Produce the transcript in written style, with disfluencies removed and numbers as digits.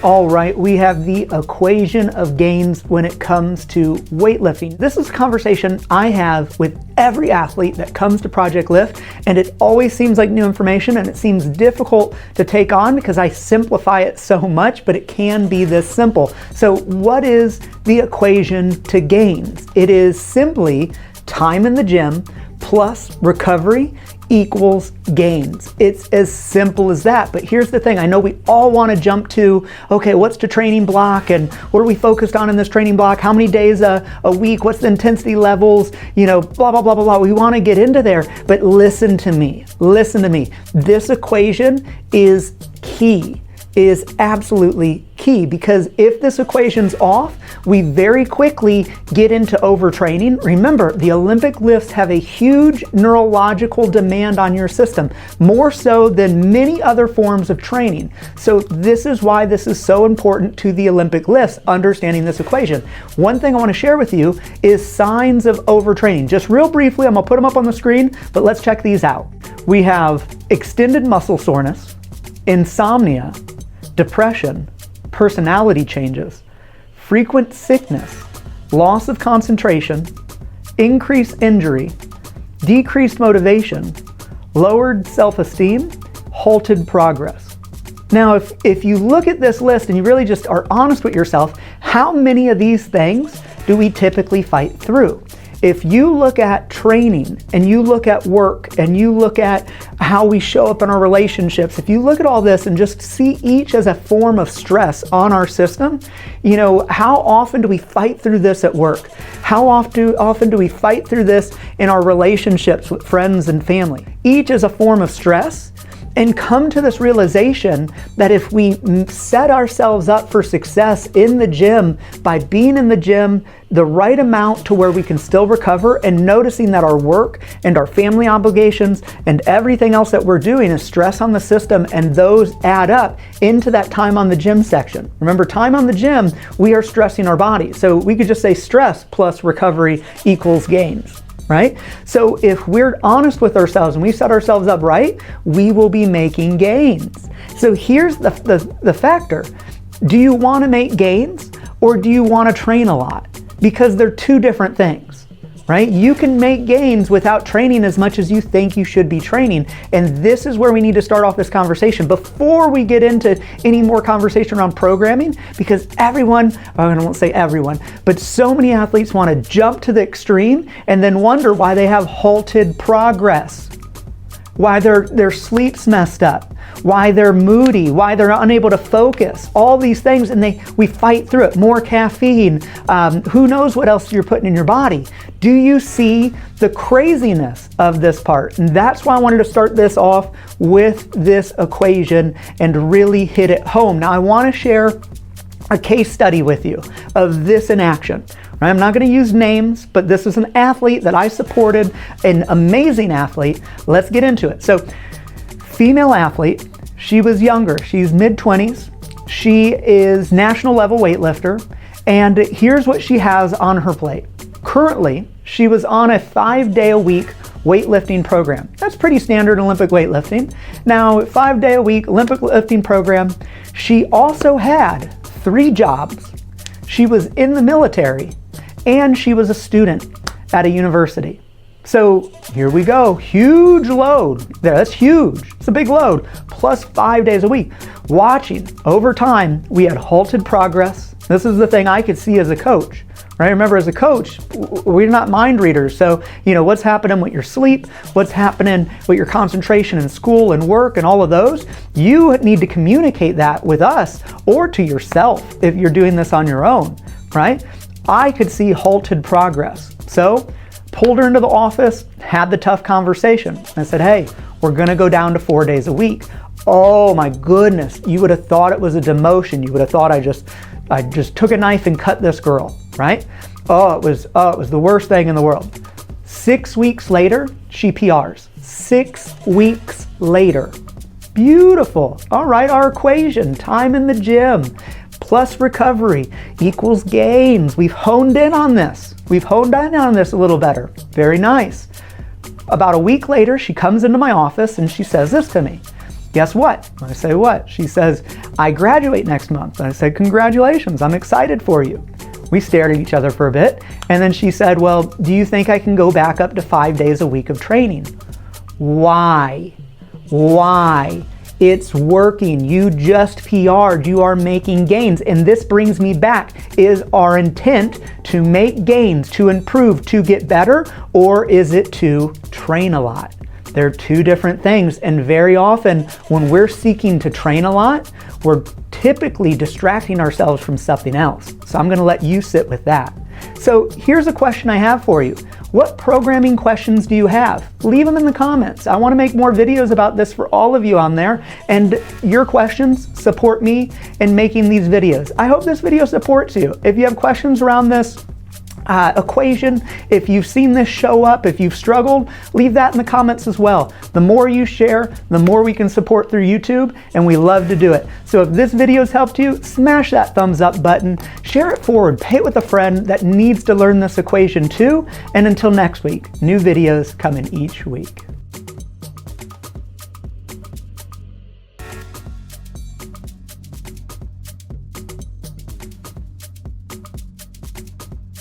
All right, we have the equation of gains when it comes to weightlifting. This is a conversation I have with every athlete that comes to Project Lift, and it always seems like new information and it seems difficult to take on because I simplify it so much, but it can be this simple. So what is the equation to gains? It is simply time in the gym plus recovery equals gains. It's as simple as that. But here's the thing. I know we all want to jump to, okay, what's the training block and what are we focused on in this training block? How many days a week? What's the intensity levels? You know, blah, blah, blah, blah, blah. We want to get into there, but listen to me. Listen to me. This equation is key. Is absolutely key, because if this equation's off, we very quickly get into overtraining. Remember, the Olympic lifts have a huge neurological demand on your system, more so than many other forms of training. So this is why this is so important to the Olympic lifts, understanding this equation. One thing I want to share with you is signs of overtraining. Just real briefly, I'm gonna put them up on the screen, but let's check these out. We have extended muscle soreness, insomnia, depression, personality changes, frequent sickness, loss of concentration, increased injury, decreased motivation, lowered self-esteem, halted progress. Now, if you look at this list and you really just are honest with yourself, how many of these things do we typically fight through? If you look at training and you look at work and you look at how we show up in our relationships, if you look at all this and just see each as a form of stress on our system, you know, how often do we fight through this at work? How often do we fight through this in our relationships with friends and family? Each is a form of stress. And come to this realization that if we set ourselves up for success in the gym by being in the gym the right amount to where we can still recover, and noticing that our work and our family obligations and everything else that we're doing is stress on the system, and those add up into that time on the gym section. Remember, time on the gym, we are stressing our body. So we could just say stress plus recovery equals gains. Right? So if we're honest with ourselves and we set ourselves up right, we will be making gains. So here's the factor. Do you want to make gains or do you want to train a lot? Because they're two different things, right? You can make gains without training as much as you think you should be training. And this is where we need to start off this conversation before we get into any more conversation around programming, because everyone, I won't say everyone, but so many athletes want to jump to the extreme and then wonder why they have halted progress, why their sleep's messed up, why they're moody, why they're unable to focus, all these things, and we fight through it. More caffeine, who knows what else you're putting in your body. Do you see the craziness of this part? And that's why I wanted to start this off with this equation and really hit it home. Now I want to share a case study with you of this in action. Right? I'm not going to use names, but this is an athlete that I supported, an amazing athlete. Let's get into it. So, female athlete, she was younger, she's mid-20s, she is national level weightlifter, and here's what she has on her plate. Currently, she was on a 5-day-a-week weightlifting program. That's pretty standard Olympic weightlifting. Now, 5-day-a-week Olympic lifting program. She also had 3 jobs. She was in the military and she was a student at a university. So here we go, huge load. That's huge, it's a big load, plus 5 days a week. Watching, over time, we had halted progress. This is the thing I could see as a coach, right? Remember, as a coach, we're not mind readers. So, you know, what's happening with your sleep, what's happening with your concentration in school and work and all of those, you need to communicate that with us or to yourself if you're doing this on your own, right? I could see halted progress. So, pulled her into the office, had the tough conversation. I said, hey, we're gonna go down to 4 days a week. Oh my goodness, you would have thought it was a demotion. You would have thought I just took a knife and cut this girl, right? Oh, it was the worst thing in the world. 6 weeks later, she PRs. 6 weeks later. Beautiful. All right, our equation, time in the gym plus recovery equals gains. We've honed in on this. We've honed in on this a little better. Very nice. About a week later, she comes into my office and she says this to me. guess what? I say, what? She says, I graduate next month. I said, congratulations, I'm excited for you. We stared at each other for a bit, and then she said, well, do you think I can go back up to 5 days a week of training? Why? Why? It's working. You just PR'd. You are making gains. And this brings me back. Is our intent to make gains, to improve, to get better, or is it to train a lot? They're two different things, and very often when we're seeking to train a lot, we're typically distracting ourselves from something else. So I'm going to let you sit with that. So here's a question I have for you. What programming questions do you have? Leave them in the comments. I want to make more videos about this for all of you on there, and your questions support me in making these videos. I hope this video supports you. If you have questions around this equation, if you've seen this show up, if you've struggled, leave that in the comments as well. The more you share, the more we can support through YouTube, and we love to do it. So if this video's helped you, smash that thumbs up button, share it forward, pay it with a friend that needs to learn this equation too, and until next week, new videos coming each week.